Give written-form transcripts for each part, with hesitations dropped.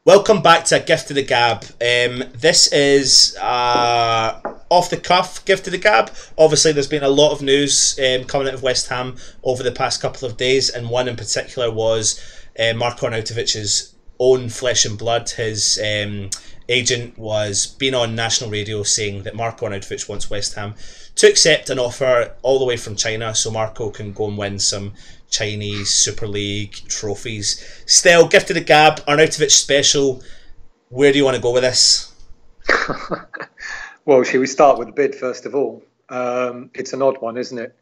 Welcome back to a Gift to the Gab. This is off the cuff Gift to the Gab. Obviously, there's been a lot of news coming out of West Ham over the past couple of days, and one in particular was Marko Arnautovic's own flesh and blood. His agent was being on national radio saying that Marko Arnautovic wants West Ham to accept an offer all the way from China so Marko can go and win some Chinese Super League trophies. Still, Gift to the Gab, Arnautovic special. Where do you want to go with this? Well, shall we start with the bid first of all? It's an odd one, isn't it?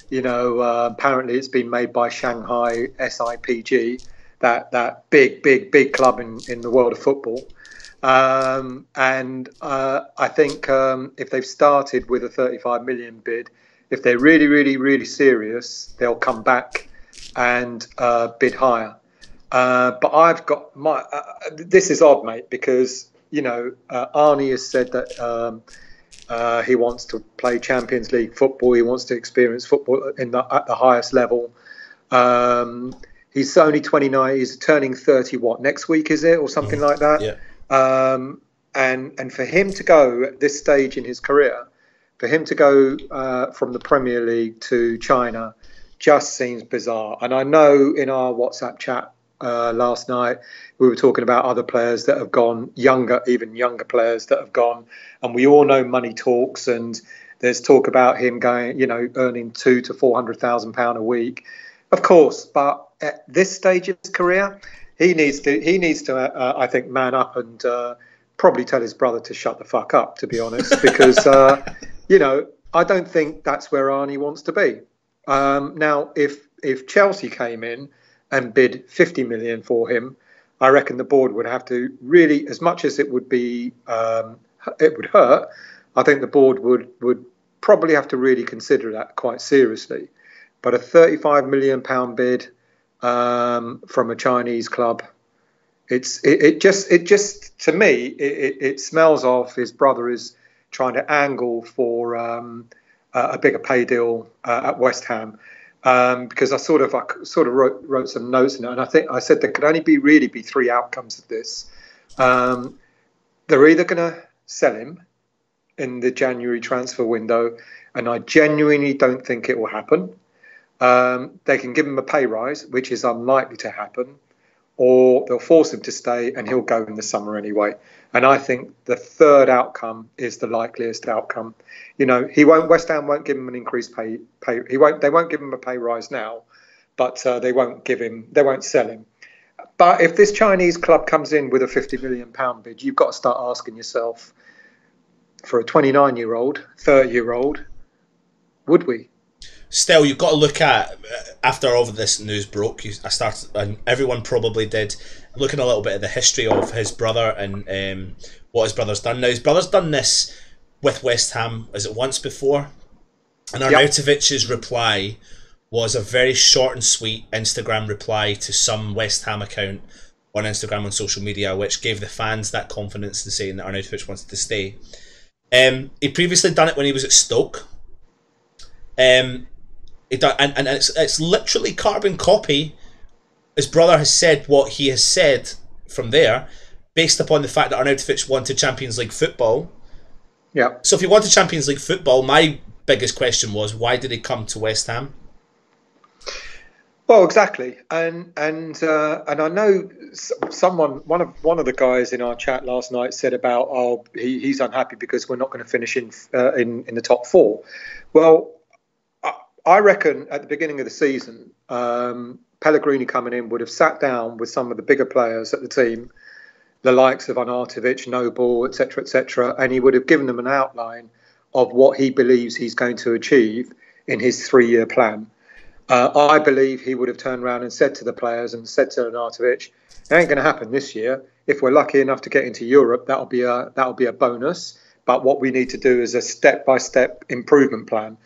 You know, apparently it's been made by Shanghai SIPG, that big club in the world of football. I think if they've started with a 35 million bid, if they're really serious, they'll come back and bid higher. But I've got my. This is odd, mate, because you know Arnie has said that he wants to play Champions League football. He wants to experience football at the highest level. He's only 29. He's turning 30. What, next week is it, or something like that? Yeah. And for him to go at this stage in his career, for him to go from the Premier League to China just seems bizarre. And I know in our WhatsApp chat last night, we were talking about other players that have gone, even younger players that have gone. And we all know money talks, and there's talk about him going, earning £200,000 to £400,000 a week. Of course, but at this stage of his career, he needs to, I think, man up and probably tell his brother to shut the fuck up, to be honest, because, I don't think that's where Arnie wants to be. Now, if Chelsea came in and bid 50 million for him, I reckon the board would have to really, as much as it would be, it would hurt, I think the board would probably have to really consider that quite seriously. But a 35 million pound bid from a Chinese club, it just to me it smells of his brother is trying to angle for a bigger pay deal at West Ham, because I sort of wrote some notes in it, and I think I said there could only be three outcomes of this. They're either going to sell him in the January transfer window, and I genuinely don't think it will happen. They can give him a pay rise, which is unlikely to happen, or they'll force him to stay and he'll go in the summer anyway. And I think the third outcome is the likeliest outcome. West Ham won't give him an increased pay. They won't give him a pay rise now, but they won't sell him. But if this Chinese club comes in with a 50 million pound bid, you've got to start asking yourself, for a 29-year-old, 30-year-old, would we? Still, you've got to look at, after all of this news broke, and everyone probably did, looking a little bit at the history of his brother and what his brother's done. Now, his brother's done this with West Ham, is it once before? And Arnautovic's reply was a very short and sweet Instagram reply to some West Ham account on Instagram, on social media, which gave the fans that confidence in saying that Arnautovic wanted to stay. He previously done it when he was at Stoke. It's literally carbon copy. His brother has said what he has said from there, based upon the fact that Arnautovic wanted Champions League football. Yeah. So if he wanted Champions League football, my biggest question was, why did he come to West Ham? Well, exactly, and I know one of the guys in our chat last night said about he's unhappy because we're not going to finish in the top four. Well, I reckon at the beginning of the season, Pellegrini coming in would have sat down with some of the bigger players at the team, the likes of Arnautovic, Noble, etc., and he would have given them an outline of what he believes he's going to achieve in his 3-year plan. I believe he would have turned around and said to the players and said to Arnautovic, "It ain't going to happen this year. If we're lucky enough to get into Europe, that'll be a bonus. But what we need to do is a step-by-step improvement plan."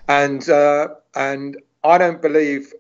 And I don't believe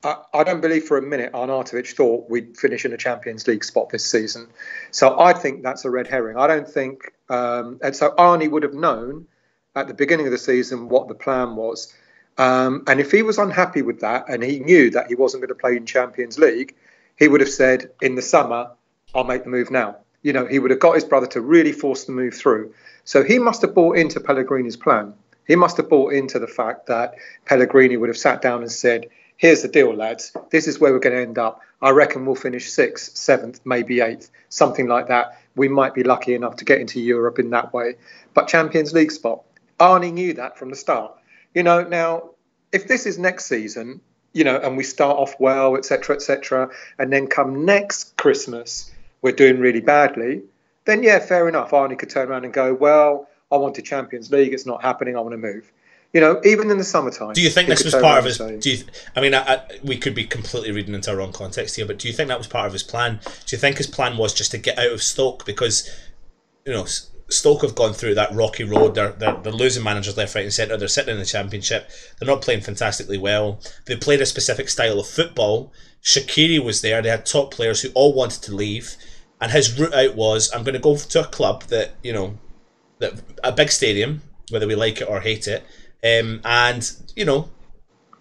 for a minute Arnautovic thought we'd finish in a Champions League spot this season. So I think that's a red herring. I don't think, and so Arnie would have known at the beginning of the season what the plan was. And if he was unhappy with that and he knew that he wasn't going to play in Champions League, he would have said in the summer, I'll make the move now. You know, he would have got his brother to really force the move through. So he must have bought into Pellegrini's plan. He must have bought into the fact that Pellegrini would have sat down and said, here's the deal, lads. This is where we're going to end up. I reckon we'll finish 6th, 7th, maybe 8th, something like that. We might be lucky enough to get into Europe in that way. But Champions League spot. Arnie knew that from the start. You know, now, if this is next season, you know, and we start off well, etc., and then come next Christmas, we're doing really badly, then yeah, fair enough. Arnie could turn around and go, well, I want to Champions League. It's not happening. I want to move. You know, even in the summertime. Do you think this was part of his? We could be completely reading into our wrong context here, but do you think that was part of his plan? Do you think his plan was just to get out of Stoke because, you know, Stoke have gone through that rocky road. They're losing managers left, right, and centre. They're sitting in the Championship. They're not playing fantastically well. They played a specific style of football. Shaqiri was there. They had top players who all wanted to leave, and his route out was, I'm going to go to a club that, you know, that a big stadium, whether we like it or hate it. And, you know,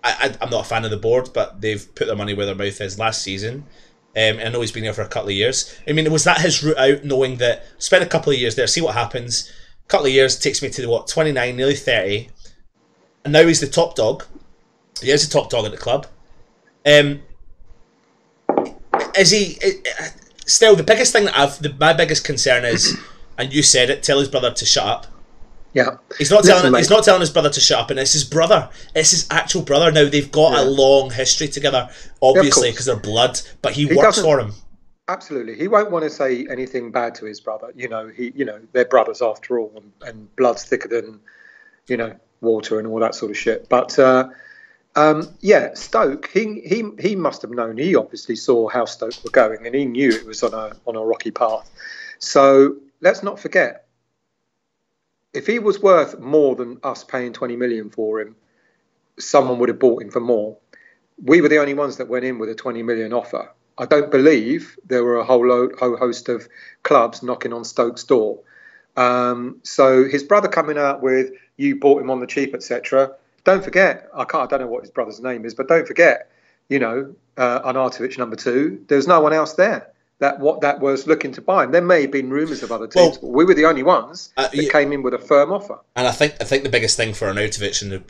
I'm not a fan of the board, but they've put their money where their mouth is last season. I know he's been here for a couple of years. I mean, was that his route out, knowing that spend a couple of years there, see what happens? A couple of years takes me to, 29, nearly 30. And now he's the top dog. He is the top dog at the club. Is he... Still, the biggest thing that my biggest concern is, and you said it, tell his brother to shut up. Yeah, he's not telling his brother to shut up, and it's his brother. It's his actual brother. Now they've got a long history together, obviously, because they're blood. But he works for him. Absolutely, he won't want to say anything bad to his brother. You know, they're brothers after all, and blood's thicker than, you know, water and all that sort of shit. But Stoke, he must have known. He obviously saw how Stoke were going, and he knew it was on a rocky path. So let's not forget. If he was worth more than us paying 20 million for him, someone would have bought him for more. We were the only ones that went in with a 20 million offer. I don't believe there were a whole host of clubs knocking on Stoke's door. So his brother coming out with, you bought him on the cheap, etc. Don't forget, I don't know what his brother's name is, but don't forget, you know, Arnautovic number 2. There's no one else there that was looking to buy him. There may have been rumours of other teams, but we were the only ones that came in with a firm offer. And I think the biggest thing for Arnautovic, and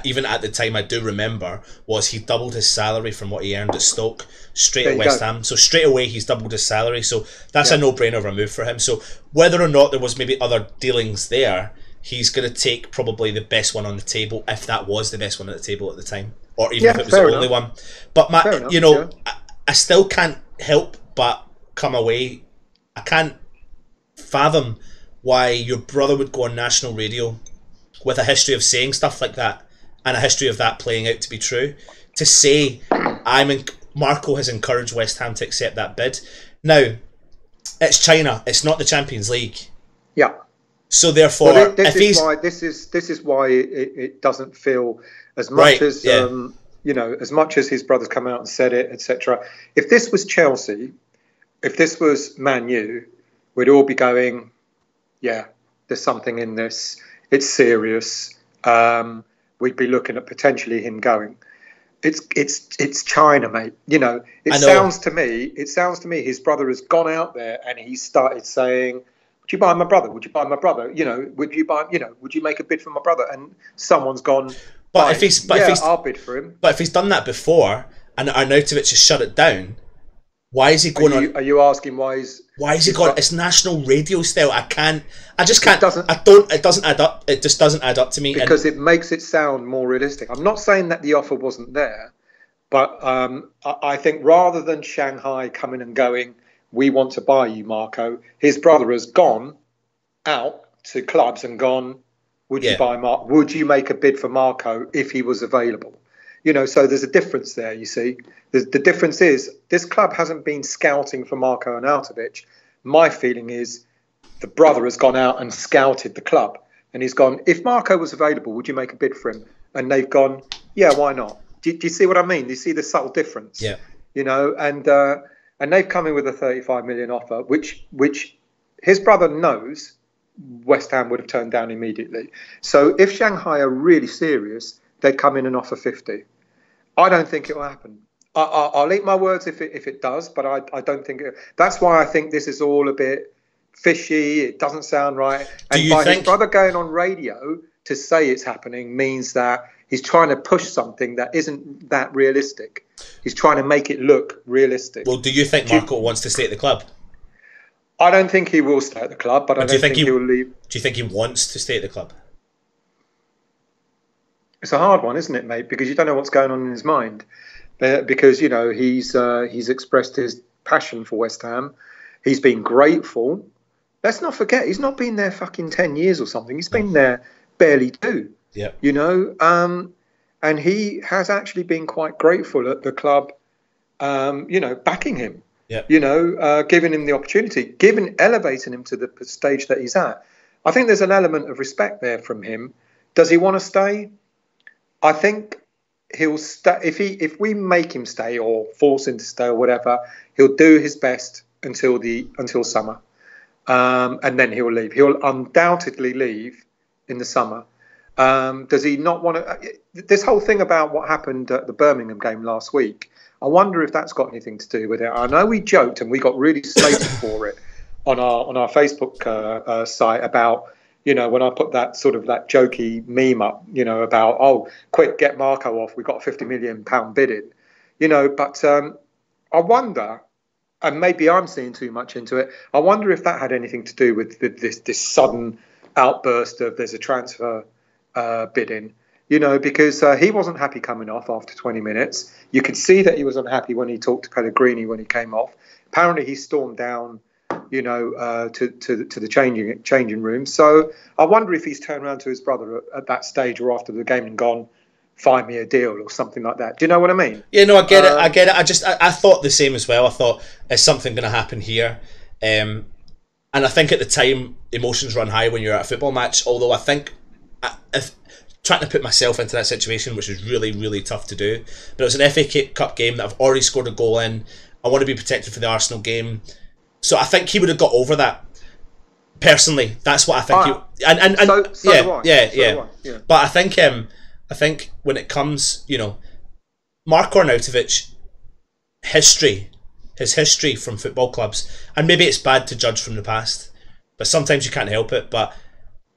even at the time, I do remember, was he doubled his salary from what he earned at Stoke straight at West Ham. So straight away he's doubled his salary. So that's a no-brainer of a move for him. So whether or not there was maybe other dealings there, he's going to take probably the best one on the table, if that was the best one at the table at the time, or even if it was the only one. But I still can't help but come away. I can't fathom why your brother would go on national radio with a history of saying stuff like that and a history of that playing out to be true, to say Marco has encouraged West Ham to accept that bid. Now, it's China. It's not the Champions League. Yeah. So therefore, this is why it doesn't feel as much as you know, as much as his brother's come out and said it, etc. If this was Chelsea, if this was Man U, we'd all be going, yeah, there's something in this. It's serious. We'd be looking at potentially him going. It's China, mate. You know, it sounds to me his brother has gone out there and he started saying, would you buy my brother? Would you buy my brother? You know, would you make a bid for my brother? And someone's gone, I'll bid for him. But if he's done that before and Arnautovic has shut it down, why is he going on? Are you asking why is he going? It's national radio style. I just can't. It doesn't add up. It just doesn't add up to me. Because it makes it sound more realistic. I'm not saying that the offer wasn't there, but I think rather than Shanghai coming and going, we want to buy you, Marco, his brother has gone out to clubs and gone, would you buy Marco? Would you make a bid for Marco if he was available? You know, so there's a difference there, you see. The difference is this club hasn't been scouting for Marco Arnautovic. My feeling is the brother has gone out and scouted the club. And he's gone, if Marco was available, would you make a bid for him? And they've gone, yeah, why not? Do you see what I mean? Do you see the subtle difference? Yeah. You know, and they've come in with a 35 million offer, which his brother knows West Ham would have turned down immediately. So if Shanghai are really serious, they'd come in and offer 50. I don't think it will happen. I'll eat my words if it does, but I don't think that's why I think this is all a bit fishy. It doesn't sound right. Do And you by think his brother going on radio to say it's happening means that he's trying to push something that isn't that realistic. He's trying to make it look realistic. Well, do you think Marco wants to stay at the club? I don't think he will stay at the club, but I don't think he'll leave. Do you think he wants to stay at the club? It's a hard one, isn't it, mate? Because you don't know what's going on in his mind. Because he's expressed his passion for West Ham. He's been grateful. Let's not forget, he's not been there fucking 10 years or something. He's been there barely 2. Yeah. And he has actually been quite grateful at the club, backing him. Yeah. Giving him the opportunity, elevating him to the stage that he's at. I think there's an element of respect there from him. Does he want to stay? I think he'll stay. If we make him stay or force him to stay or whatever, he'll do his best until summer, and then he'll leave. He'll undoubtedly leave in the summer. Does he not want to? This whole thing about what happened at the Birmingham game last week, I wonder if that's got anything to do with it. I know we joked and we got really slated for it on our Facebook site about, when I put that jokey meme up, about, oh, quick, get Marco off. We got a £50 million bid in, but I wonder, and maybe I'm seeing too much into it, I wonder if that had anything to do with this sudden outburst of there's a transfer bidding, because he wasn't happy coming off after 20 minutes. You could see that he was unhappy when he talked to Pellegrini when he came off. Apparently he stormed down, to the changing room. So I wonder if he's turned around to his brother at that stage or after the game and gone, find me a deal or something like that. Do you know what I mean? Yeah, no, I get it. I thought the same as well. I thought, is something going to happen here? And I think at the time, emotions run high when you're at a football match, although I think, if trying to put myself into that situation, which is really, really tough to do, but it was an FA Cup game that I've already scored a goal in. I want to be protected for the Arsenal game. So I think he would have got over that. Personally, that's what I think. Yeah. But I think when it comes, Marko Arnautovic, his history from football clubs, and maybe it's bad to judge from the past, but sometimes you can't help it. But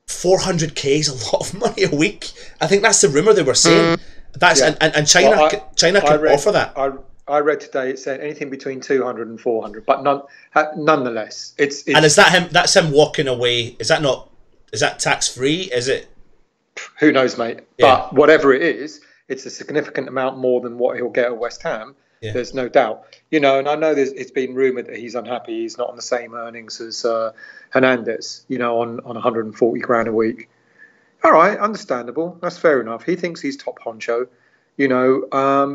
400k is a lot of money a week. I think that's the rumour they were saying. And China can offer that. I read today it said anything between 200 and 400, but nonetheless, it's and is that him? That's him walking away. Is that tax free? Is it? Who knows, mate? Yeah. But whatever it is, it's a significant amount more than what he'll get at West Ham. Yeah. There's no doubt. And I know it's been rumoured that he's unhappy. He's not on the same earnings as Hernandez. On 140 grand a week. All right, understandable. That's fair enough. He thinks he's top honcho.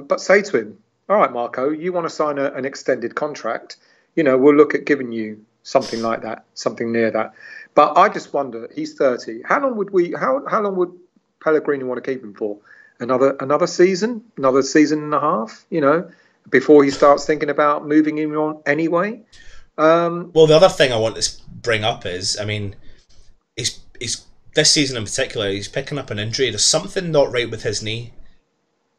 But say to him, all right, Marco, you want to sign an extended contract? We'll look at giving you something like that, something near that. But I just wonder, he's 30. How long would Pellegrini want to keep him for? Another season and a half? Before he starts thinking about moving him on anyway. Well, the other thing I want to bring up is, he's this season in particular, he's picking up an injury. There's something not right with his knee.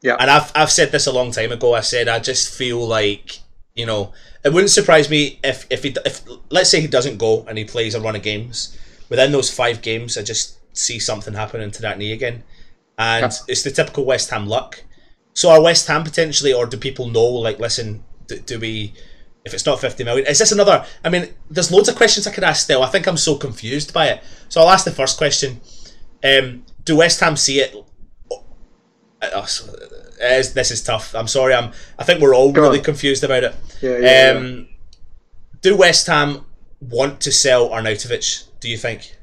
Yeah, and I've said this a long time ago. I said I just feel like it wouldn't surprise me if let's say he doesn't go and he plays a run of games. Within those 5 games, I just see something happening to that knee again, and it's the typical West Ham luck. So are West Ham potentially, or do people know? Like, listen, do we? If it's not 50 million, is this another? There's loads of questions I could ask still. I think I'm so confused by it. So I'll ask the first question: do West Ham see it? This is tough. I'm sorry. I think we're all really confused about it. Yeah. Do West Ham want to sell Arnautovic? Do you think?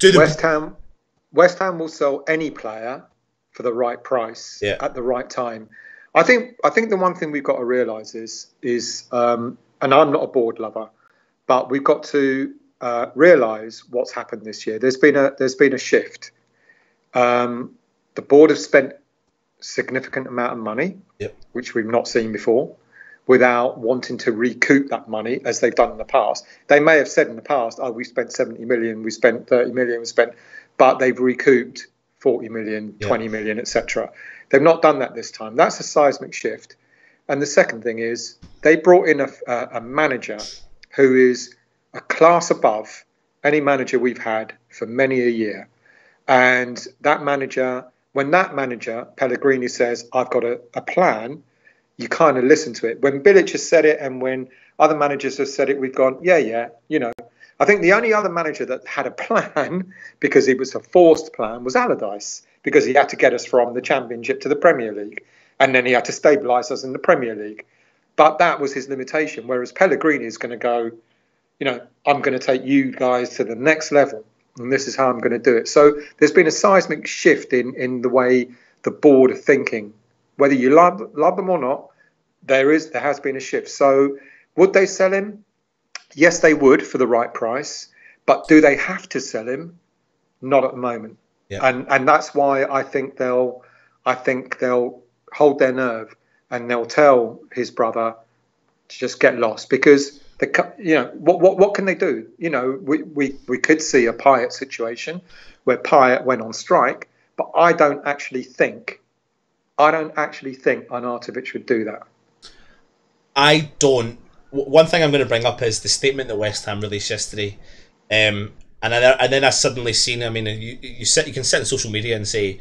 West Ham will sell any player for the right price at the right time. I think the one thing we've got to realise is and I'm not a board lover, but we've got to realise what's happened this year. There's been a shift. The board have spent significant amount of money, which we've not seen before, without wanting to recoup that money as they've done in the past. They may have said in the past, oh, we spent 70 million, we spent 30 million, but they've recouped 40 million, 20 million, etc. They've not done that this time. That's a seismic shift. And the second thing is they brought in a manager who is a class above any manager we've had for many a year. And that manager, when that manager, Pellegrini, says, I've got a plan, you kind of listen to it. When Bilic has said it and when other managers have said it, we've gone, yeah, you know. I think the only other manager that had a plan, because it was a forced plan, was Allardyce, because he had to get us from the Championship to the Premier League. And then he had to stabilise us in the Premier League. But that was his limitation, whereas Pellegrini is going to go, you know, I'm going to take you guys to the next level, and this is how I'm going to do it. So there's been a seismic shift in the way the board are thinking. Whether you love them or not, there has been a shift. So would they sell him? Yes, they would for the right price. But do they have to sell him? Not at the moment. Yeah. And that's why I think they'll hold their nerve and they'll tell his brother to just get lost, because what can they do? You know, we could see a Payet situation where Payet went on strike, but I don't actually think Arnautovic would do that. I don't. One thing I'm going to bring up is the statement that West Ham released yesterday, and then I suddenly seen. I mean, you can sit on social media and say,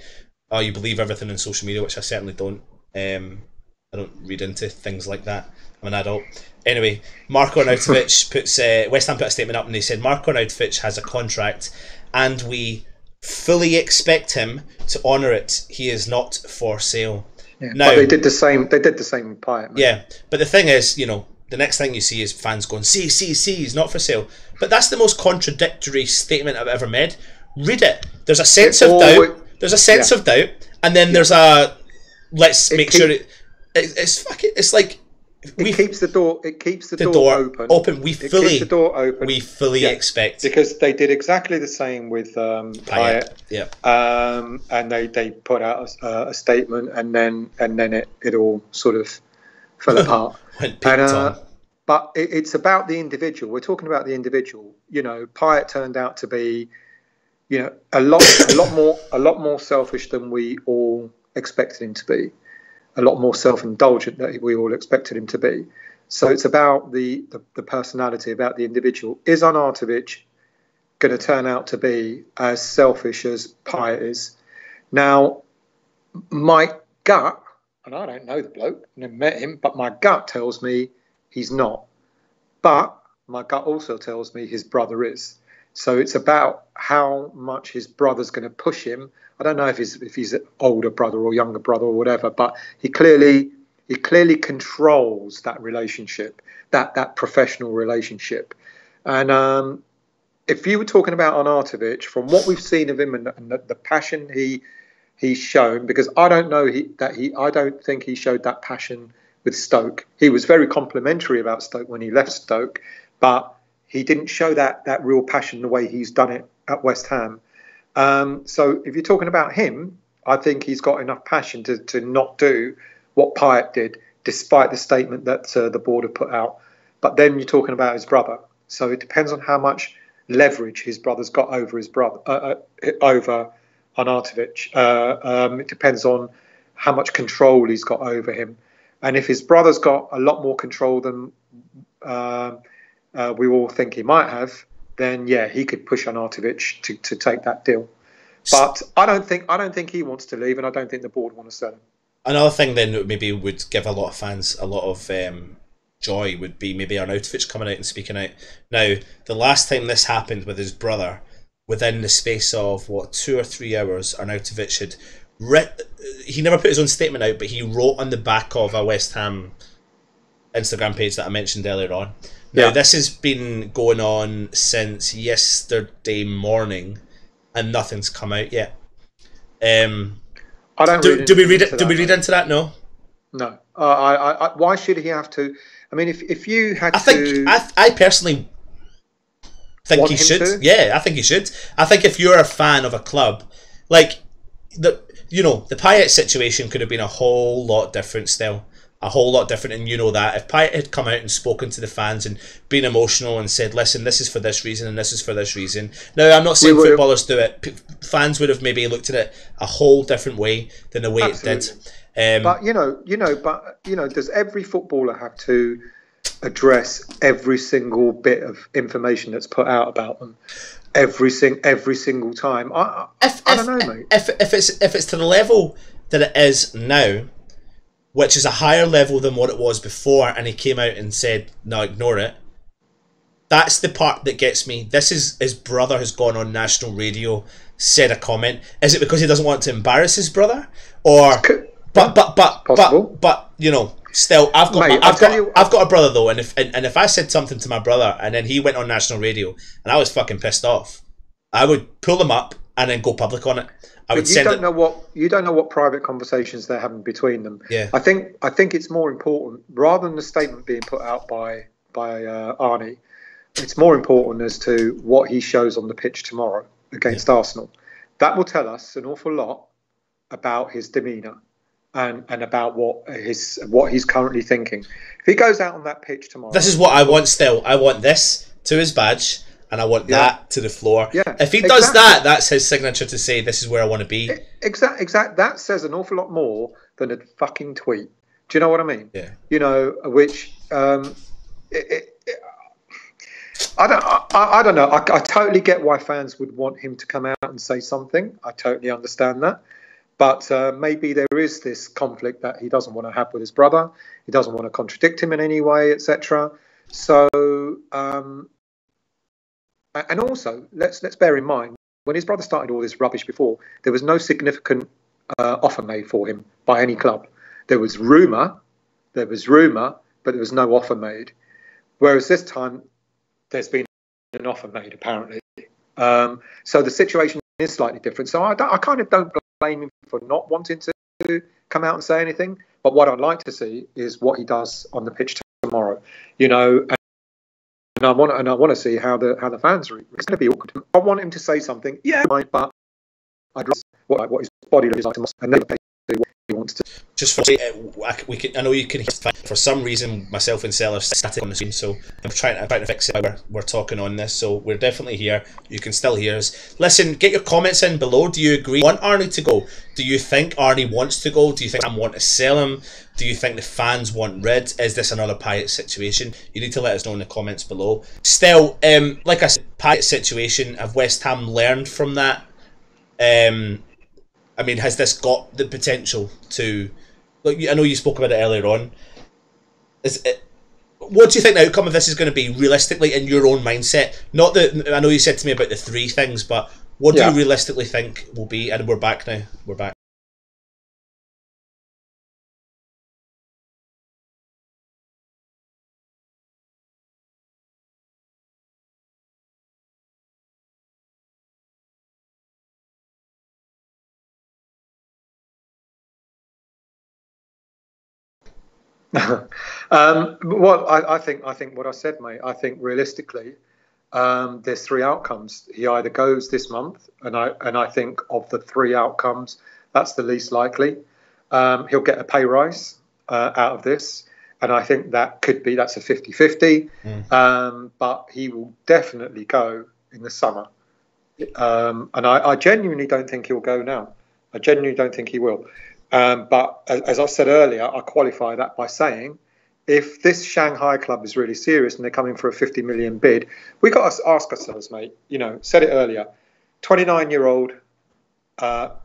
"Oh, you believe everything on social media," which I certainly don't. I don't read into things like that. I'm an adult. Anyway, Marko Arnautovic puts West Ham put a statement up and they said Marko Arnautovic has a contract and we fully expect him to honour it. He is not for sale. Yeah, now, but they did the same. They did the same with Payet. Yeah, but the thing is, you know, the next thing you see is fans going, "See, he's not for sale." But that's the most contradictory statement I've ever made. Read it. There's a sense of doubt. There's a sense of doubt, and then there's a let's make sure it's fucking. It's like it keeps the door. It keeps the door open. We fully expect, because they did exactly the same with Payet. Yeah. And they put out a statement, and then it all sort of fell apart. But it's about the individual. We're talking about the individual. You know, Payet turned out to be, you know, a lot more selfish than we all expected him to be. A lot more self-indulgent than we all expected him to be. So it's about the personality, about the individual. Is Arnautovic going to turn out to be as selfish as Payet is? Now, my gut, and I don't know the bloke, I never met him, but my gut tells me he's not. But my gut also tells me his brother is. So it's about how much his brother's going to push him. I don't know if he's an older brother or younger brother or whatever, but he clearly controls that relationship, that professional relationship. And if you were talking about Arnautovic, from what we've seen of him and the passion he's shown, because I don't think he showed that passion with Stoke. He was very complimentary about Stoke when he left Stoke, but he didn't show that real passion the way he's done it at West Ham. So if you're talking about him, I think he's got enough passion to not do what Payet did, despite the statement that the board have put out. But then you're talking about his brother. So it depends on how much leverage his brother's got over his brother, over Arnautovic. It depends on how much control he's got over him. And if his brother's got a lot more control than we all think he might have, then yeah, he could push Arnautovic to take that deal. But I don't think he wants to leave, and I don't think the board want to sell him. Another thing then that maybe would give a lot of fans a lot of joy would be maybe Arnautovic coming out and speaking out. Now, the last time this happened with his brother, within the space of 2 or 3 hours, Arnautovic had he never put his own statement out, but he wrote on the back of a West Ham Instagram page that I mentioned earlier on. Now, this has been going on since yesterday morning, and nothing's come out yet. I don't. Do we read it? Do we read into that? No. No. Why should he have to? I mean, if you had I personally think he should. Yeah, I think he should. I think if you're a fan of a club, like the Payet situation could have been a whole lot different still. A whole lot different, and you know that. If Payet had come out and spoken to the fans and been emotional and said, listen, this is for this reason and this is for this reason. Now, I'm not saying footballers do it. Fans would have maybe looked at it a whole different way than the way it did. But does every footballer have to address every single bit of information that's put out about them every single time? I don't know, mate. If it's to the level that it is now, which is a higher level than what it was before, and he came out and said, "No, ignore it." That's the part that gets me. This is his brother has gone on national radio, said a comment. Is it because he doesn't want to embarrass his brother, or? But you know, still, I've got a brother though, and if I said something to my brother and then he went on national radio and I was fucking pissed off, I would pull him up and then go public on it. You don't know what private conversations they're having between them. Yeah. I think it's more important, rather than the statement being put out by Arnie, it's more important as to what he shows on the pitch tomorrow against Arsenal. That will tell us an awful lot about his demeanour and about what he's currently thinking. If he goes out on that pitch tomorrow, this is what I want. Still, I want this to his badge, and I want that to the floor. Yeah, if he does that, that's his signature to say this is where I want to be. Exactly. That says an awful lot more than a fucking tweet. Do you know what I mean? Yeah. You know, which I don't know. I totally get why fans would want him to come out and say something. I totally understand that. But maybe there is this conflict that he doesn't want to have with his brother. He doesn't want to contradict him in any way, etc. So, and also, let's bear in mind, when his brother started all this rubbish before, there was no significant offer made for him by any club. There was rumour, but there was no offer made. Whereas this time, there's been an offer made, apparently. So the situation is slightly different. So I kind of don't blame him for not wanting to come out and say anything. But what I'd like to see is what he does on the pitch tomorrow. You know, and I want to see how the fans react. It's going to be awkward. I want him to say something. Yeah, but I'd rather what his body looks like, and then what he wants to. Just for I know you can hear. For some reason, myself and Salah static on the screen, so I'm trying to fix it while we're talking on this. So we're definitely here. You can still hear us. Listen, get your comments in below. Do you agree? Want Arnie to go? Do you think Arnie wants to go? Do you think I want to sell him? Do you think the fans want rid? Is this another Payet situation? You need to let us know in the comments below. Still, like I said, Payet situation. Have West Ham learned from that? I mean, has this got the potential to? Look, I know you spoke about it earlier on. What do you think the outcome of this is going to be realistically in your own mindset? Not that I know you said to me about the three things, but what do you realistically think will be? And we're back now. We're back. Well, I think what I said, mate. I think realistically, there's three outcomes. He either goes this month, and I think of the three outcomes, that's the least likely. He'll get a pay rise out of this, and I think that's a 50-50. But he will definitely go in the summer, and I genuinely don't think he'll go now. I genuinely don't think he will. But as I said earlier, I qualify that by saying, if this Shanghai club is really serious and they're coming for a 50 million bid, we got to ask ourselves, mate. You know, said it earlier, 29-year-old,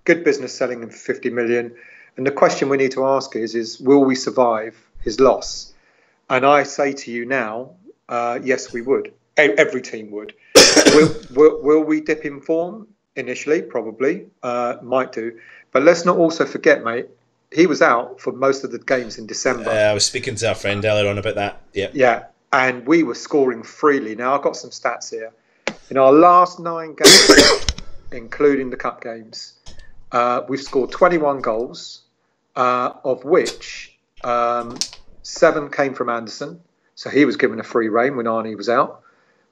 good business selling him for 50 million, and the question we need to ask is will we survive his loss? And I say to you now, yes, we would. Every team would. Will we dip in form initially? Probably, might do. But let's not also forget, mate, he was out for most of the games in December. I was speaking to our friend earlier on about that. Yeah. Yeah, and we were scoring freely. Now, I've got some stats here. In our last 9 games, including the cup games, we've scored 21 goals, of which 7 came from Anderson. So he was given a free rein when Arnie was out.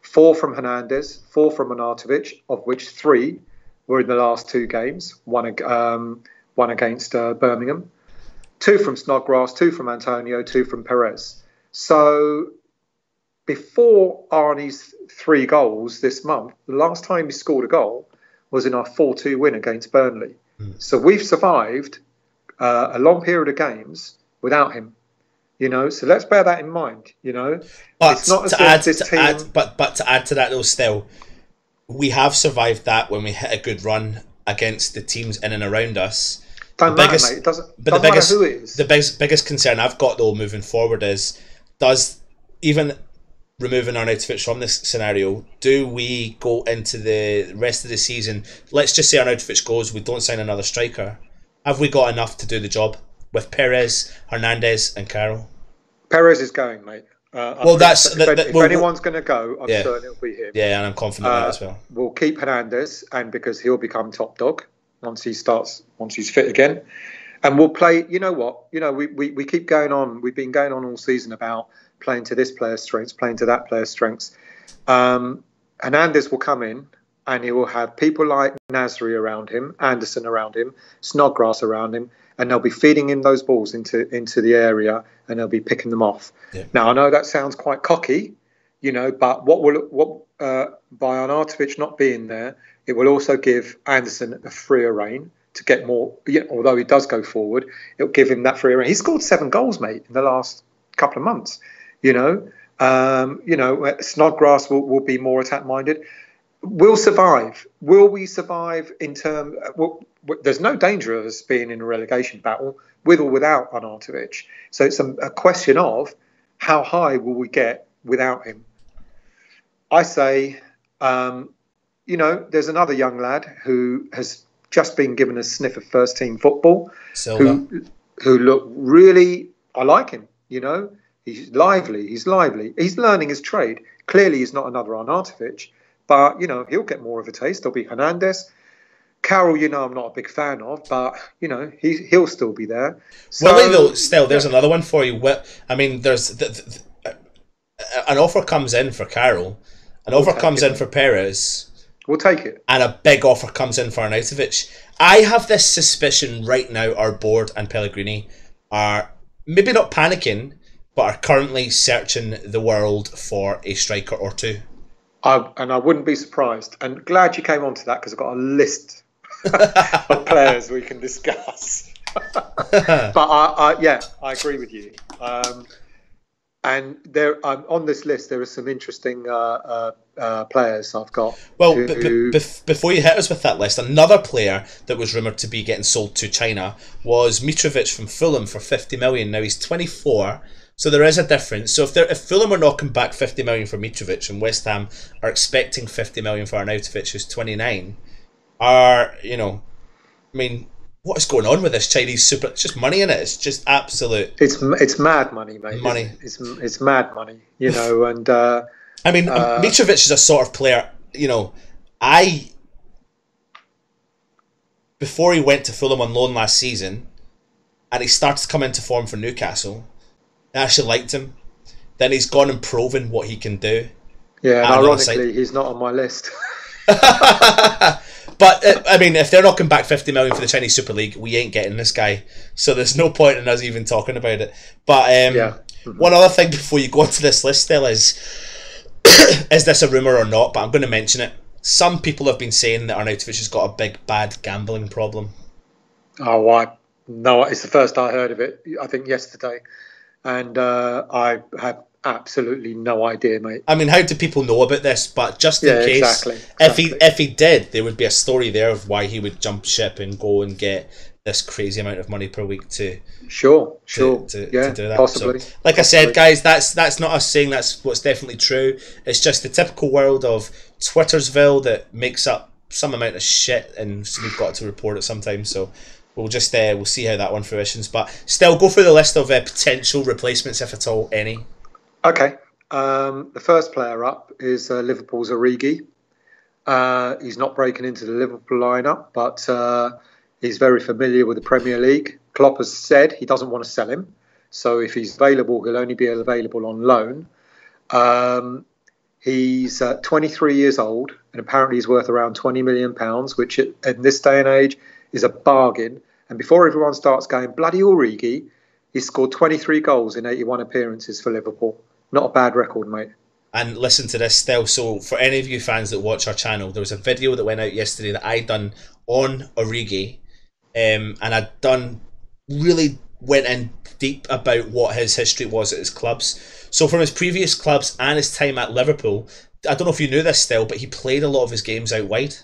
4 from Hernandez, 4 from Arnautovic, of which 3 were in the last 2 games, one against Birmingham, 2 from Snodgrass, 2 from Antonio, 2 from Perez. So before Arnie's 3 goals this month, the last time he scored a goal was in our 4-2 win against Burnley. So we've survived a long period of games without him. So let's bear that in mind. But it's not as to if add, this to team. add, but to add to that though, still, we have survived that when we hit a good run against the teams in and around us. Don't matter, mate. It doesn't matter who it is. The biggest concern I've got though moving forward is, does even removing Arnautovic from this scenario, do we go into the rest of the season? Let's just say Arnautovic goes, we don't sign another striker. Have we got enough to do the job with Perez, Hernandez, and Carroll? Perez is going, mate. If anyone's going to go, I'm certain it'll be him. Yeah, and I'm confident in that as well. We'll keep Hernandez, and because he'll become top dog once he's fit again, and we'll play. You know what? We keep going on. We've been going on all season about playing to this player's strengths, playing to that player's strengths. Hernandez will come in, and he will have people like Nasri around him, Anderson around him, Snodgrass around him, and they'll be feeding in those balls into the area, and they'll be picking them off. Yeah. Now, I know that sounds quite cocky, but by Arnautovic not being there, it will also give Anderson a freer rein to get more. Although he does go forward, it'll give him that freer rein. He scored 7 goals, mate, in the last couple of months. Snodgrass will be more attack minded. We'll survive. Will we survive in terms? There's no danger of us being in a relegation battle with or without Arnautovic. So it's a question of how high will we get without him. I say, there's another young lad who has just been given a sniff of first team football, who look really. I like him. He's lively. He's learning his trade. Clearly, he's not another Arnautovic. But, he'll get more of a taste. There'll be Hernandez. Carroll, I'm not a big fan of, but, he'll still be there. So, there's another one for you. There's an offer comes in for Carroll. An offer comes in for Perez. We'll take it. And a big offer comes in for Arnautovic. I have this suspicion right now our board and Pellegrini are maybe not panicking, but are currently searching the world for a striker or two. I wouldn't be surprised. And glad you came on to that, because I've got a list of players we can discuss. But I agree with you. And there, on this list, there are some interesting players I've got. Well, before you hit us with that list, another player that was rumoured to be getting sold to China was Mitrovic from Fulham for 50 million. Now he's 24. So there is a difference. So if Fulham are knocking back 50 million for Mitrovic and West Ham are expecting 50 million for Arnautovic, who's 29, what is going on with this Chinese super? It's just money in it. It's just absolute. It's mad money, mate. Money. It's mad money. And Mitrovic is a sort of player. Before he went to Fulham on loan last season, and he started to come into form for Newcastle, I actually liked him. Then he's gone and proven what he can do. Yeah, and ironically, he's not on my list. But if they're knocking back 50 million for the Chinese Super League, we ain't getting this guy. So there's no point in us even talking about it. But one other thing before you go onto this list, still is this a rumour or not? But I'm going to mention it. Some people have been saying that Arnautovic has got a big bad gambling problem. Oh, no, it's the first I heard of it. I think yesterday. And I have absolutely no idea, mate. How do people know about this? But just in case, exactly. If he did, there would be a story there of why he would jump ship and go and get this crazy amount of money per week to to do that. Possibly. So, like I said, guys, that's not us saying that's what's definitely true. It's just the typical world of Twittersville that makes up some amount of shit, and so we've got to report it sometimes. So. We'll just we'll see how that one fruitions, but still go through the list of potential replacements, if at all any. Okay, the first player up is Liverpool's Origi. He's not breaking into the Liverpool lineup, but he's very familiar with the Premier League. Klopp has said he doesn't want to sell him, so if he's available, he'll only be available on loan. He's 23 years old, and apparently he's worth around £20 million, which in this day and age is a bargain. And before everyone starts going, bloody Origi, he's scored 23 goals in 81 appearances for Liverpool. Not a bad record, mate. And listen to this still. So for any of you fans that watch our channel, there was a video that went out yesterday that I done on Origi. And I'd done really went in deep about what his history was at his clubs. So from his previous clubs and his time at Liverpool, I don't know if you knew this still, but he played a lot of his games out wide.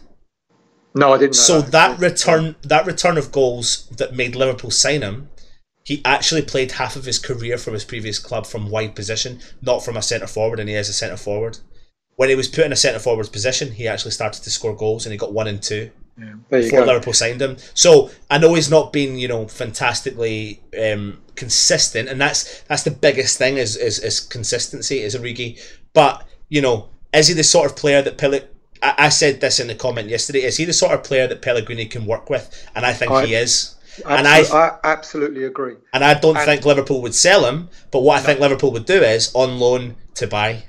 No, I didn't know. So that return of goals that made Liverpool sign him, he actually played half of his career from his previous club from wide position, not from a centre forward, and he is a centre forward. When he was put in a centre forward's position, he actually started to score goals, and he got 1 and 2 before Liverpool signed him. So I know he's not been, fantastically consistent, and that's the biggest thing is consistency, is Origi. But is he the sort of player that I said this in the comment yesterday. Is he the sort of player that Pellegrini can work with? And I think he is. I absolutely agree. And I don't think Liverpool would sell him, but what I think Liverpool would do is on loan to buy.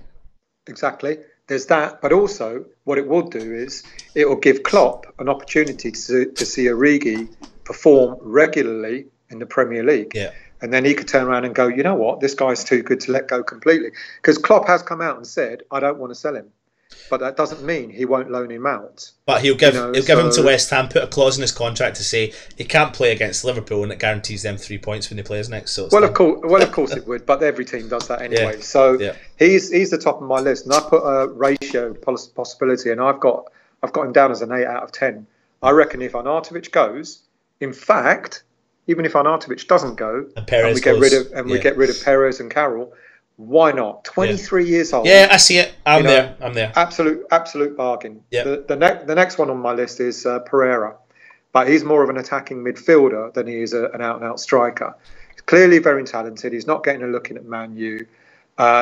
Exactly. There's that, but also what it will do is it will give Klopp an opportunity to see Origi perform regularly in the Premier League. Yeah. And then he could turn around and go, you know what, this guy's too good to let go completely. Because Klopp has come out and said, I don't want to sell him. But that doesn't mean he won't loan him out. But he'll give him to West Ham, put a clause in his contract to say he can't play against Liverpool, and it guarantees them 3 points when he plays next. So of course it would, but every team does that anyway. Yeah. So he's the top of my list, and I put a ratio possibility, and I've got him down as an 8 out of 10. I reckon if Arnautovic goes, in fact, even if Arnautovic doesn't go, and we get rid of Perez and Carroll. Why not? 23 years old. Yeah, I see it. I'm there. Absolute bargain. Yeah. The next one on my list is Pereira, but he's more of an attacking midfielder than he is an out-and-out striker. He's clearly very talented. He's not getting a look in at Man U.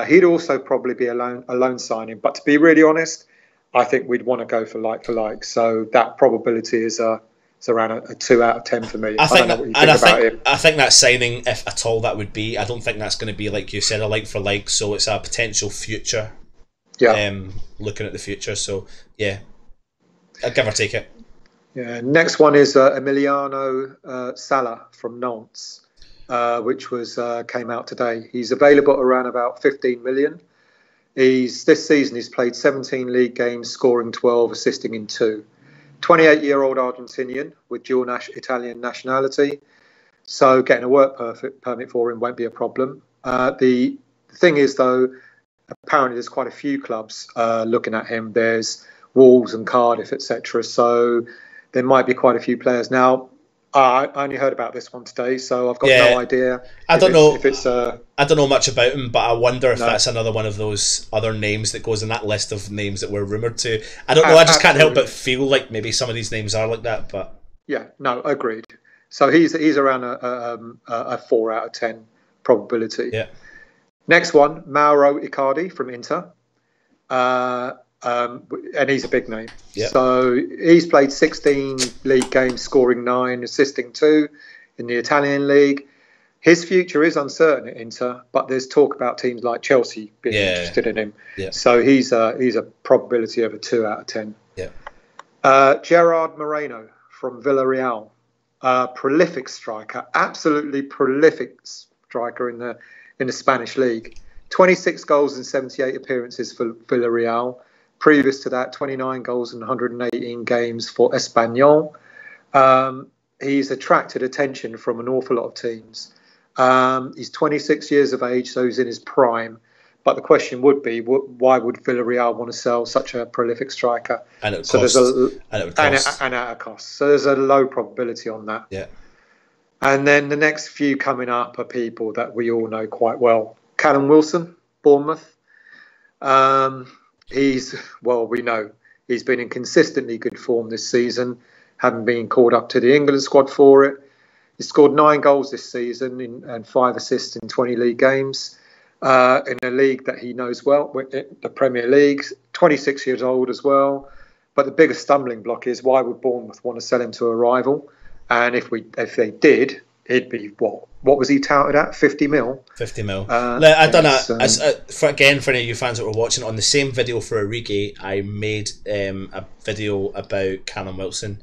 He'd also probably be a loan signing, but to be really honest, I think we'd want to go for like. So that probability is it's around a 2 out of 10 for me. I don't know what you think about him. I think that signing, if at all that would be, I don't think that's going to be, like you said, a like for like. So it's a potential future. Yeah. Looking at the future. So yeah, I'd give or take it. Yeah. Next one is Emiliano Salah from Nantes, which came out today. He's available around about 15 million. This season he's played 17 league games, scoring 12, assisting in 2. 28-year-old Argentinian with dual Italian nationality, so getting a work permit for him won't be a problem. The thing is, though, apparently there's quite a few clubs looking at him. There's Wolves and Cardiff, etc. So there might be quite a few players. Now, I only heard about this one today, so I've got no idea. I don't know much about him, but I wonder if that's another one of those other names that goes in that list of names that we're rumoured to. I don't know. I just can't help but feel like maybe some of these names are like that. But agreed. So he's around a 4 out of 10 probability. Yeah. Next one, Mauro Accardi from Inter. And he's a big name. Yep. So he's played 16 league games, scoring 9, assisting 2 in the Italian league. His future is uncertain at Inter, but there's talk about teams like Chelsea being interested in him. Yeah. So he's a probability of a 2 out of 10. Yeah. Gerard Moreno from Villarreal, prolific striker, absolutely prolific striker in the Spanish league. 26 goals and 78 appearances for Villarreal. Previous to that, 29 goals and 118 games for Espanyol. He's attracted attention from an awful lot of teams. He's 26 years of age, so he's in his prime. But the question would be, why would Villarreal want to sell such a prolific striker? And it would cost. And at a cost. So there's a low probability on that. Yeah. And then the next few coming up are people that we all know quite well. Callum Wilson, Bournemouth. We know he's been in consistently good form this season, having been called up to the England squad for it. He scored 9 goals this season and 5 assists in 20 league games in a league that he knows well, the Premier League. 26 years old as well. But the biggest stumbling block is, why would Bournemouth want to sell him to a rival? And if they did, he'd be what was he touted at? 50 mil. 50 mil. I don't know. For any of you fans that were watching, on the same video for Origi, I made a video about Callum Wilson.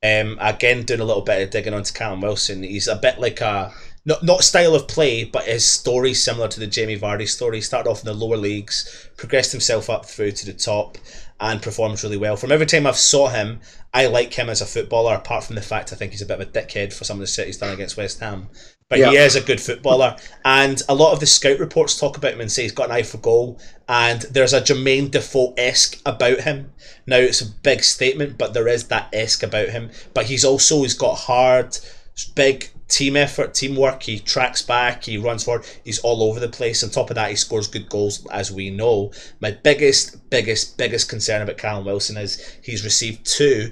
Again, doing a little bit of digging onto Callum Wilson. He's a bit like a not style of play, but his story similar to the Jamie Vardy story. He started off in the lower leagues, progressed himself up through to the top, and performs really well. From every time I've saw him, I like him as a footballer, apart from the fact I think he's a bit of a dickhead for some of the shit he's done against West Ham. But he is a good footballer, and a lot of the scout reports talk about him and say he's got an eye for goal, and there's a Jermaine Defoe-esque about him. Now, it's a big statement, but there is that esque about him. But he's got hard, big team effort, teamwork. He tracks back, he runs forward, he's all over the place. On top of that, he scores good goals, as we know. My biggest concern about Callum Wilson is he's received 2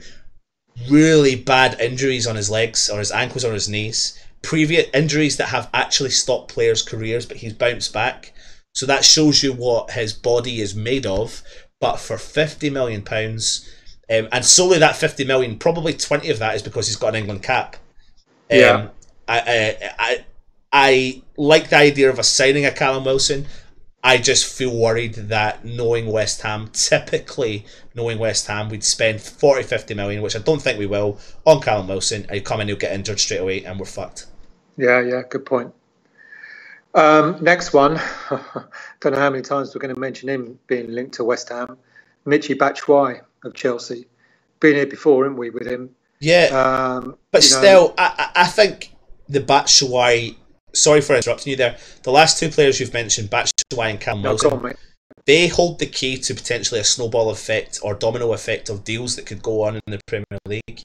really bad injuries on his legs, or his ankles, or his knees. Previous injuries that have actually stopped players' careers, but he's bounced back. So that shows you what his body is made of. But for £50 million, and solely that 50 million, probably 20 of that is because he's got an England cap. I like the idea of us signing a Callum Wilson. I just feel worried that knowing West Ham, we'd spend 40-50 million, which I don't think we will, on Callum Wilson, and he'll come in, he'll get injured straight away, and we're fucked. Yeah, good point. Next one, don't know how many times we're going to mention him being linked to West Ham. Michy Batshuayi of Chelsea. Been here before, haven't we, with him? Yeah, but still, I think the Batshuayi... Sorry for interrupting you there. The last 2 players you've mentioned, Batshuayi and Callum Wilson, they hold the key to potentially a snowball effect or domino effect of deals that could go on in the Premier League.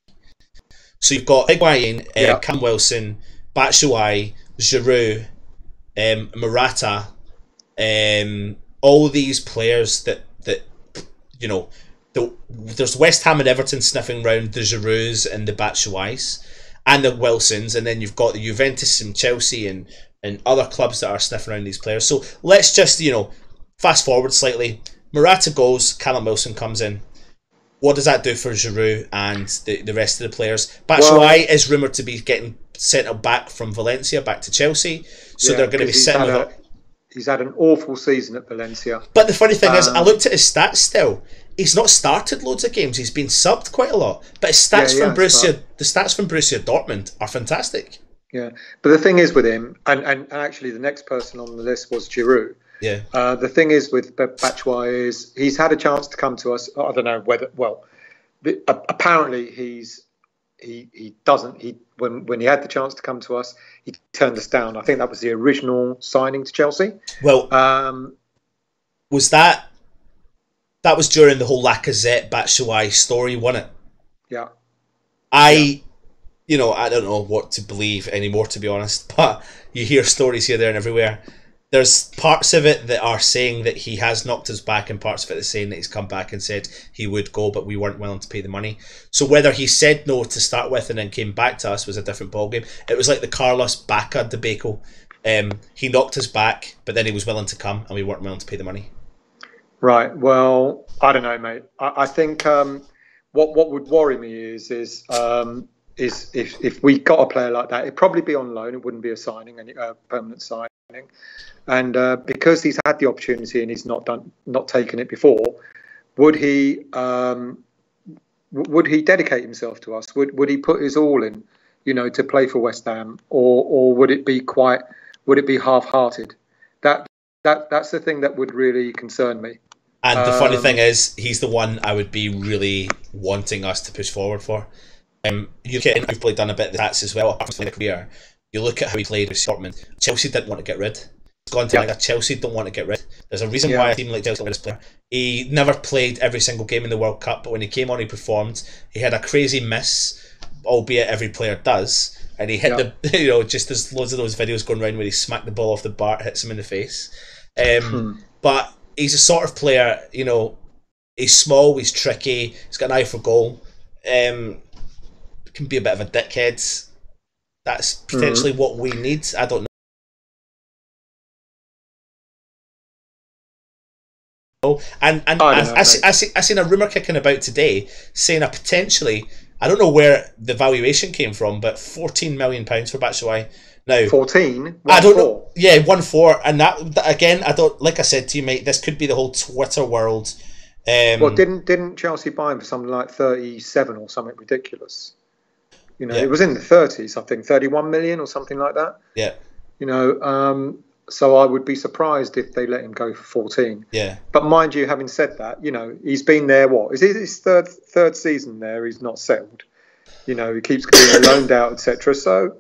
So you've got Higuain, Callum Wilson, Batshuayi, Giroud, Morata, all these players that you know, there's West Ham and Everton sniffing round the Girouds and the Batshuayis and the Wilsons, and then you've got the Juventus and Chelsea and other clubs that are sniffing around these players. So let's just, fast forward slightly. Morata goes, Callum Wilson comes in. What does that do for Giroud and the rest of the players? Batshuayi is rumoured to be getting sent back from Valencia back to Chelsea, so they're going to be sitting with... He's had an awful season at Valencia. But the funny thing is, I looked at his stats still. He's not started loads of games. He's been subbed quite a lot. But his stats the stats from Borussia Dortmund are fantastic. Yeah, but the thing is with him, and actually the next person on the list was Giroud. Yeah. The thing is with Batshuayi is he's had a chance to come to us. I don't know whether. Well, apparently when he had the chance to come to us, he turned us down. I think that was the original signing to Chelsea. Well, was that was during the whole Lacazette Batshuayi story, wasn't it? Yeah. I don't know what to believe anymore, to be honest. But you hear stories here, there, and everywhere. There's parts of it that are saying that he has knocked us back, and parts of it that are saying that he's come back and said he would go, but we weren't willing to pay the money. So whether he said no to start with and then came back to us was a different ballgame. It was like the Carlos Bacca debacle. He knocked us back, but then he was willing to come, and we weren't willing to pay the money. Right. Well, I don't know, mate. I think what would worry me is if we got a player like that, it'd probably be on loan. It wouldn't be a signing, a permanent signing. And because he's had the opportunity and he's not taken it before, would he dedicate himself to us? Would he put his all in, to play for West Ham, or would it be half-hearted? That's the thing that would really concern me. And the funny thing is, he's the one I would be really wanting us to push forward for. You've probably done a bit of the stats as well apart from the career. You look at how he played with Dortmund. Chelsea didn't want to get rid. He's gone to Liga. Chelsea don't want to get rid. There's a reason why a team like Chelsea got rid of this player. He never played every single game in the World Cup, but when he came on, he performed. He had a crazy miss, albeit every player does. And he hit just there's loads of those videos going around where he smacked the ball off the bar, hits him in the face. But he's a sort of player, he's small, he's tricky, he's got an eye for goal. Can be a bit of a dickhead. That's potentially what we need. I don't know. And I seen a rumour kicking about today saying potentially, I don't know where the valuation came from, but £14 million for Batshuayi. Now 14. I don't know. Yeah, 1-4, and that again. I don't. Like I said to you, mate. This could be the whole Twitter world. Well, didn't Chelsea buy him for something like 37 or something ridiculous? It was in the 30s. I think 31 million or something like that. Yeah. So I would be surprised if they let him go for 14. Yeah. But mind you, having said that, he's been there. What is it? His third season there? He's not settled. He keeps getting loaned out, etc. So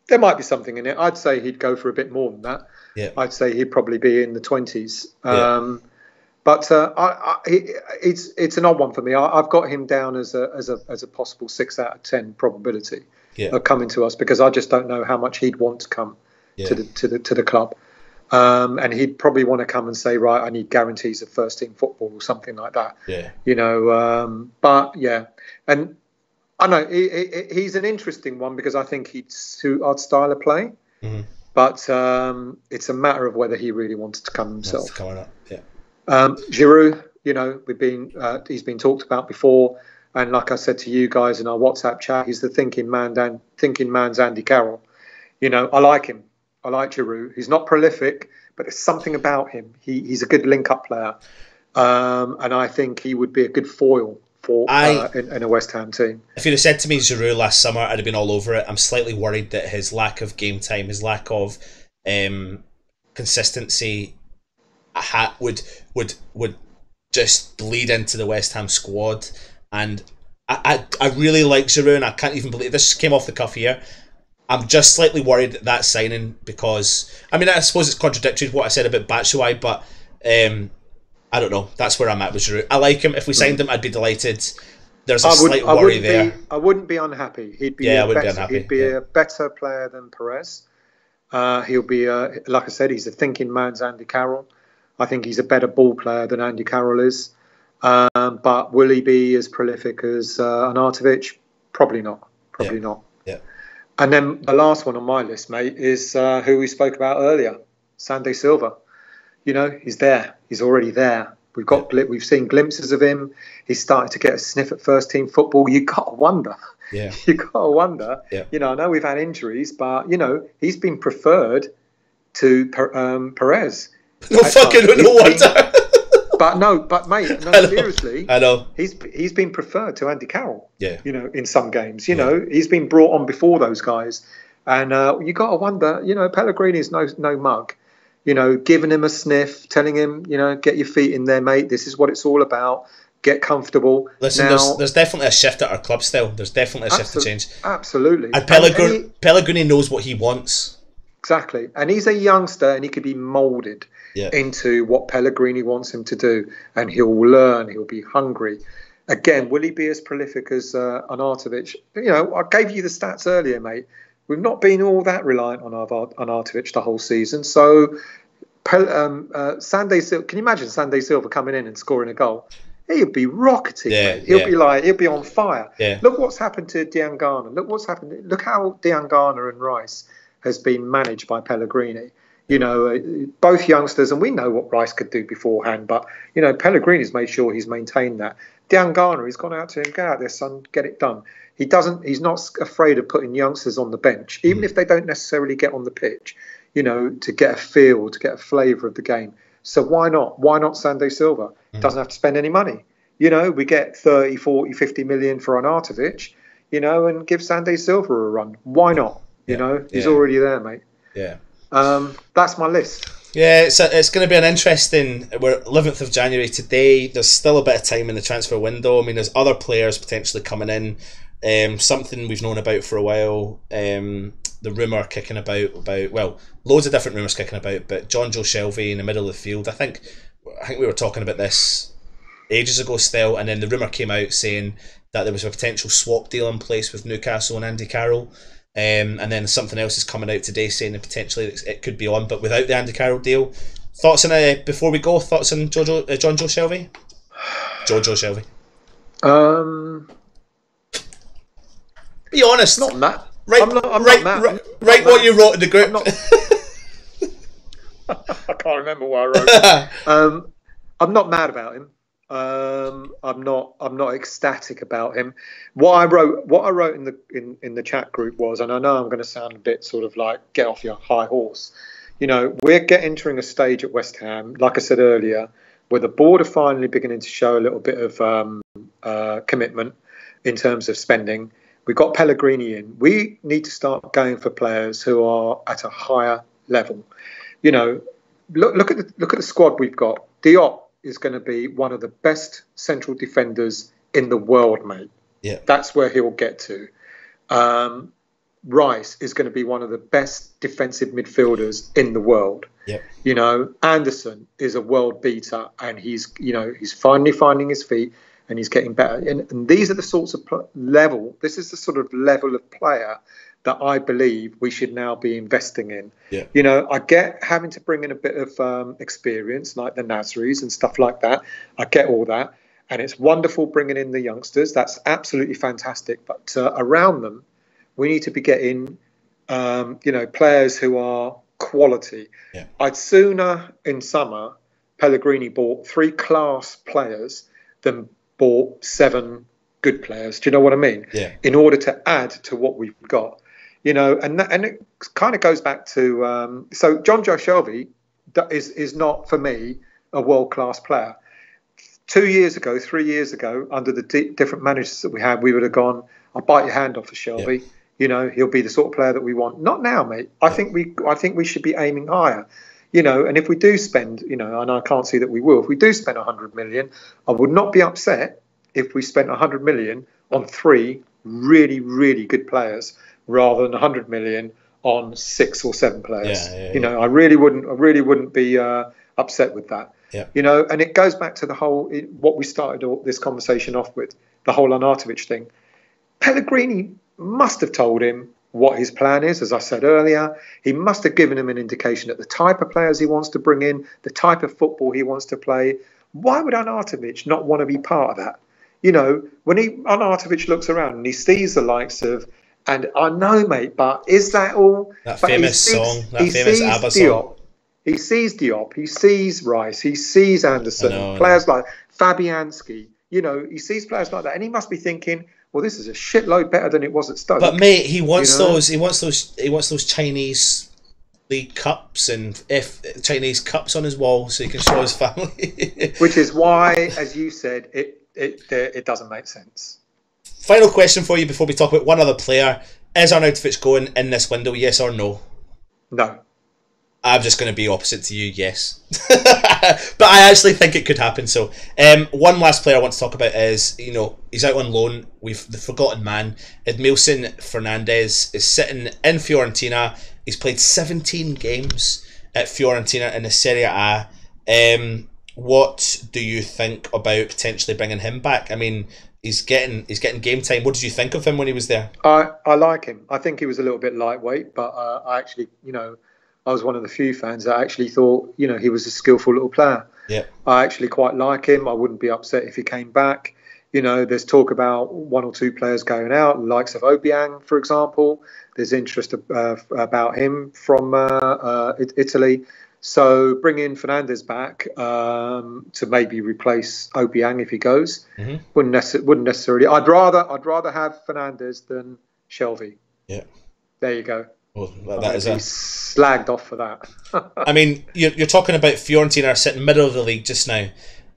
there might be something in it. I'd say he'd go for a bit more than that. Yeah. I'd say he'd probably be in the 20s. Yeah. But it's an odd one for me. I've got him down as a possible 6 out of 10 probability of coming to us, because I just don't know how much he'd want to come to the club. And he'd probably want to come and say, right, I need guarantees of first team football or something like that. Yeah. But yeah, and I know he's an interesting one because I think he'd suit our style of play. Mm-hmm. But it's a matter of whether he really wanted to come himself. Coming up, yeah. Giroud, he's been talked about before, and like I said to you guys in our WhatsApp chat, he's the thinking man's Andy Carroll. I like him. I like Giroud. He's not prolific, but there's something about him. He's a good link-up player, and I think he would be a good foil for in a West Ham team. If you'd have said to me Giroud last summer, I'd have been all over it. I'm slightly worried that his lack of game time, his lack of consistency, would just bleed into the West Ham squad. And I really like Giroud, and I can't even believe this came off the cuff here. I'm just slightly worried that signing, because I suppose it's contradictory to what I said about Batshuayi, but I don't know. That's where I'm at with Giroud. I like him. If we signed him, I'd be delighted. There's a slight worry there. I wouldn't be unhappy. He'd be a better player than Perez. He'll be, like I said, he's a thinking man's Andy Carroll. I think he's a better ball player than Andy Carroll is. But will he be as prolific as Arnautovic? Probably not. Probably not. Yeah. And then the last one on my list, mate, is who we spoke about earlier, Sandy Silva. He's there. He's already there. We've seen glimpses of him. He's starting to get a sniff at first team football. You got to wonder. Yeah. You got to wonder. Yeah. I know we've had injuries, but he's been preferred to Perez. No wonder. But mate, seriously. I know. He's been preferred to Andy Carroll. Yeah. In some games, he's been brought on before those guys, and you got to wonder. Pellegrini's no mug. Giving him a sniff, telling him, get your feet in there, mate. This is what it's all about. Get comfortable. Listen, there's definitely a shift at our club still. There's definitely a shift to change. Absolutely. And Pellegrini knows what he wants. Exactly. And he's a youngster, and he could be moulded into what Pellegrini wants him to do. And he'll learn. He'll be hungry. Again, will he be as prolific as Arnautovic? I gave you the stats earlier, mate. We've not been all that reliant on Arnautovic the whole season. So, Sandy Silva, can you imagine Sandy Silva coming in and scoring a goal? He'll be rocketing. Mate. He'll be on fire. Yeah. Look what's happened to Diangana. Look what's happened. Look how Diangana and Rice has been managed by Pellegrini. Both youngsters, and we know what Rice could do beforehand, but Pellegrini's made sure he's maintained that. Diangana, he's gone out to him, go out there, son, get it done. He's not afraid of putting youngsters on the bench, even if they don't necessarily get on the pitch, to get a feel, to get a flavour of the game. So why not? Why not Sandy Silva? Doesn't have to spend any money. We get 30, 40, 50 million for Arnautovic, and give Sandy Silva a run. Why not? He's already there, mate. Yeah. That's my list. Yeah, it's going to be an interesting. We're 11th of January today. There's still a bit of time in the transfer window. There's other players potentially coming in. Something we've known about for a while. The rumour kicking about loads of different rumours kicking about, but John Joe Shelvey in the middle of the field. I think we were talking about this ages ago still, and then the rumour came out saying that there was a potential swap deal in place with Newcastle and Andy Carroll. And then something else is coming out today saying that potentially it could be on, but without the Andy Carroll deal. Thoughts on before we go? Thoughts on John Joe Shelvey? Jojo Shelvey. Be honest. Not mad. Write what you wrote in the group. I can't remember what I wrote. I'm not mad about him. I'm not ecstatic about him. What I wrote in the chat group was, and I know I'm going to sound a bit sort of like get off your high horse. We're entering a stage at West Ham, like I said earlier, where the board are finally beginning to show a little bit of commitment in terms of spending. We've got Pellegrini in. We need to start going for players who are at a higher level. You know, look at the squad we've got. Diop is going to be one of the best central defenders in the world, mate. Yeah, that's where he'll get to. Rice is going to be one of the best defensive midfielders in the world. Yep. You know, Anderson is a world beater, and he's finally finding his feet, and he's getting better. And these are the sorts of level. This is the sort of level of player that I believe we should now be investing in. Yeah. You know, I get having to bring in a bit of experience, like the Nasris and stuff like that. I get all that, and it's wonderful bringing in the youngsters. That's absolutely fantastic. But around them, we need to be getting, players who are quality. Yeah. I'd sooner in summer Pellegrini bought 3 class players than bought 7 good players. Do you know what I mean? Yeah. In order to add to what we've got, you know, and it kind of goes back to so John Joe Shelby is not for me a world class player. 2 years ago, 3 years ago, under the different managers that we had, we would have gone, I'll bite your hand off for Shelby. Yeah. You know, he'll be the sort of player that we want. Not now, mate. I think we should be aiming higher. You know, and if we do spend, you know, and I can't see that we will, if we do spend 100 million, I would not be upset if we spent 100 million on 3 really, really good players rather than 100 million on 6 or 7 players. You know, I really wouldn't be upset with that. Yeah. You know, and it goes back to the whole what we started this conversation off with, the whole Arnautovic thing. Pellegrini must have told him what his plan is, as I said earlier. He must have given him an indication of the type of players he wants to bring in, the type of football he wants to play. Why would Arnautovic not want to be part of that? You know, when Arnautovic looks around and he sees the likes of, and I know, mate, but is that all? That famous song, that famous ABBA song. He sees Diop, he sees Rice, he sees Anderson, players like Fabianski. You know, he sees players like that, and he must be thinking, well, this is a shitload better than it was at Stoke. But mate, he wants those Chinese league cups and Chinese cups on his wall so he can show his family. Which is why, as you said, it doesn't make sense. Final question for you before we talk about one other player: is Arnautovic going in this window? Yes or no? No. I'm just going to be opposite to you, yes. But I actually think it could happen. So, one last player I want to talk about is, you know, he's out on loan. The forgotten man, Edmilson Fernandez, is sitting in Fiorentina. He's played 17 games at Fiorentina in the Serie A. What do you think about potentially bringing him back? I mean, he's getting game time. What did you think of him when he was there? I like him. I think he was a little bit lightweight, but I actually, you know, I was one of the few fans that actually thought, you know, he was a skillful little player. Yeah, I actually quite like him. I wouldn't be upset if he came back. You know, there's talk about 1 or 2 players going out, the likes of Obiang, for example. There's interest about him from Italy. So bringing Fernandez back to maybe replace Obiang if he goes wouldn't necessarily. I'd rather have Fernandez than Shelby. Yeah, there you go. Well, that is slagged off for that. I mean, you're talking about Fiorentina sitting middle of the league just now.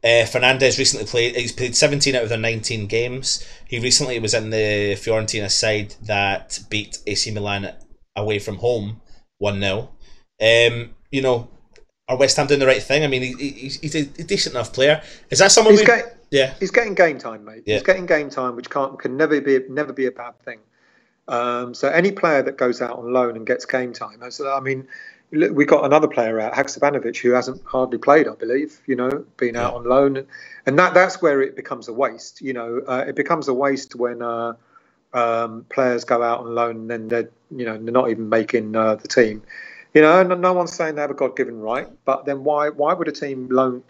Fernandez recently played. He's played 17 out of their 19 games. He recently was in the Fiorentina side that beat AC Milan away from home 1-0. You know, are West Ham doing the right thing? I mean, he's a decent enough player. Is that someone? He's getting game time, mate. Yeah. He's getting game time, which can never be a bad thing. So any player that goes out on loan and gets game time, I mean, we got another player out, Haksabanovic, who hasn't hardly played, I believe. You know, been out on loan, and that's where it becomes a waste. You know, it becomes a waste when players go out on loan and then they're not even making the team. You know, and no one's saying they have a God-given right, but then why would a team want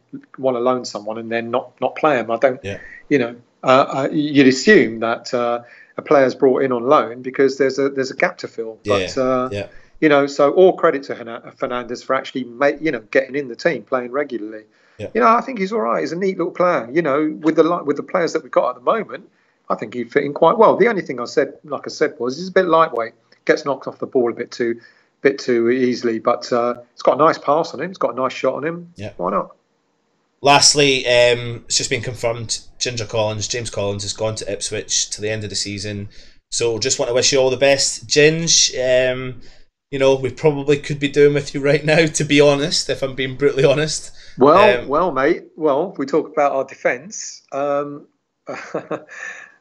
to loan someone and then not play them? I don't. Yeah. You know, you'd assume that a player's brought in on loan because there's a gap to fill. But you know, so all credit to Fernandez for actually getting in the team, playing regularly. Yeah. You know, I think he's all right. He's a neat little player. You know, with the players that we've got at the moment, I think he'd fit in quite well. The only thing I said was he's a bit lightweight, gets knocked off the ball a bit too easily, but it's got a nice pass on him. It's got a nice shot on him. Yeah. Why not? Lastly, it's just been confirmed, James Collins has gone to Ipswich to the end of the season. So just want to wish you all the best. Ginge, you know, we probably could be doing with you right now, to be honest, if I'm being brutally honest. Well, mate. Well, we talk about our defence.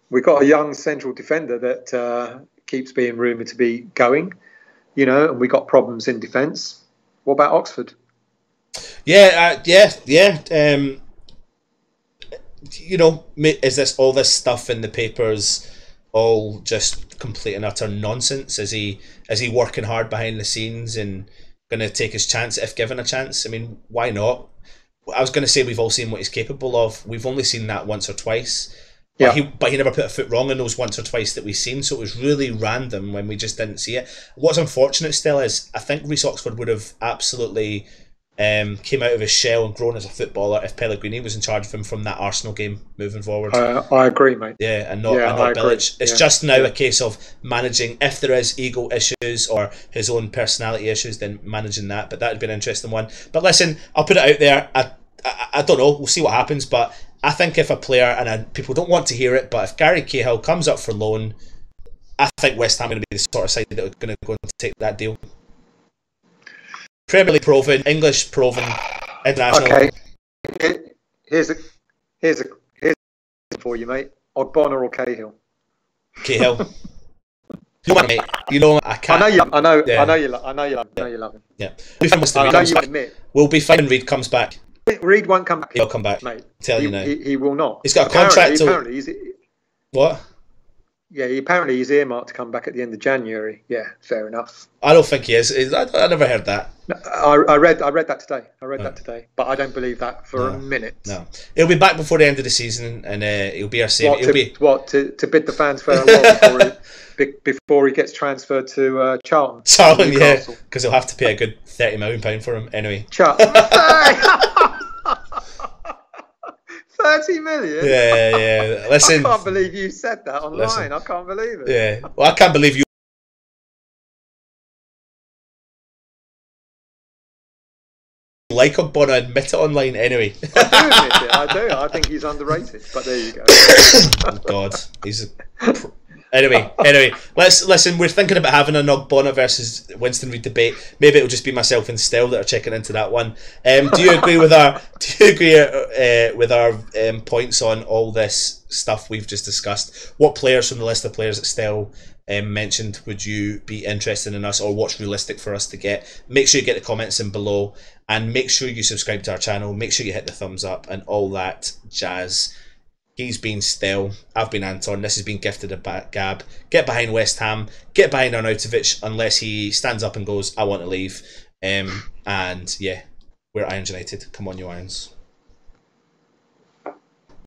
We've got a young central defender that keeps being rumoured to be going, you know, and we got problems in defence. What about Oxford? Yeah. You know, is this all this stuff in the papers all just complete and utter nonsense? Is he working hard behind the scenes and going to take his chance if given a chance? I mean, why not? I was going to say we've all seen what he's capable of. We've only seen that once or twice. But he never put a foot wrong in those once or twice that we've seen, so it was really random when we just didn't see it. What's unfortunate still is I think Reece Oxford would have absolutely came out of his shell and grown as a footballer if Pellegrini was in charge of him from that Arsenal game moving forward. I agree, mate. Yeah, and not Bilic. It's just now a case of managing, if there is ego issues or his own personality issues, then managing that. But that would be an interesting one. But listen, I'll put it out there. I don't know. We'll see what happens. But I think if a player, and people don't want to hear it, but if Gary Cahill comes up for loan, I think West Ham are going to be the sort of side that are going to go and take that deal. Premier League proven, English proven, international. Okay, here's a for you, mate. Ogbonna or Cahill? Cahill. You know, mate. You know, I can't. I know you love him. Yeah. We'll be fine when Reid comes back. Reid won't come back. He'll come back, mate. Tell you now. He will not. He's got a contract. Apparently, he's what? Yeah, apparently he's earmarked to come back at the end of January. Yeah, fair enough. I don't think he is. I never heard that. No, I read that today. That today, but I don't believe that for a minute. No, he'll be back before the end of the season, and he'll be our same. To bid the fans farewell before he gets transferred to Charlton. Charlton, yeah, because he'll have to pay a good £30 million for him anyway. Charlton. 30 million? Yeah. Listen, I can't believe you said that online. Listen, I can't believe it. Yeah. Well, I can't believe you like Ogbonna, admit it online anyway. I do admit it. I do. I think he's underrated. But there you go. Oh God, Anyway, let's listen. We're thinking about having an Ogbonna versus Winston Reid debate. Maybe it'll just be myself and Stell that are checking into that one. Do you agree with our points on all this stuff we've just discussed? What players from the list of players that Stell mentioned would you be interested in us, or what's realistic for us to get? Make sure you get the comments in below, and make sure you subscribe to our channel. Make sure you hit the thumbs up and all that jazz. He's been Stell. I've been Anton. This has been Gifted a Gab. Get behind West Ham. Get behind Arnautovic unless he stands up and goes, I want to leave. And yeah, we're Irons United. Come on, you Irons.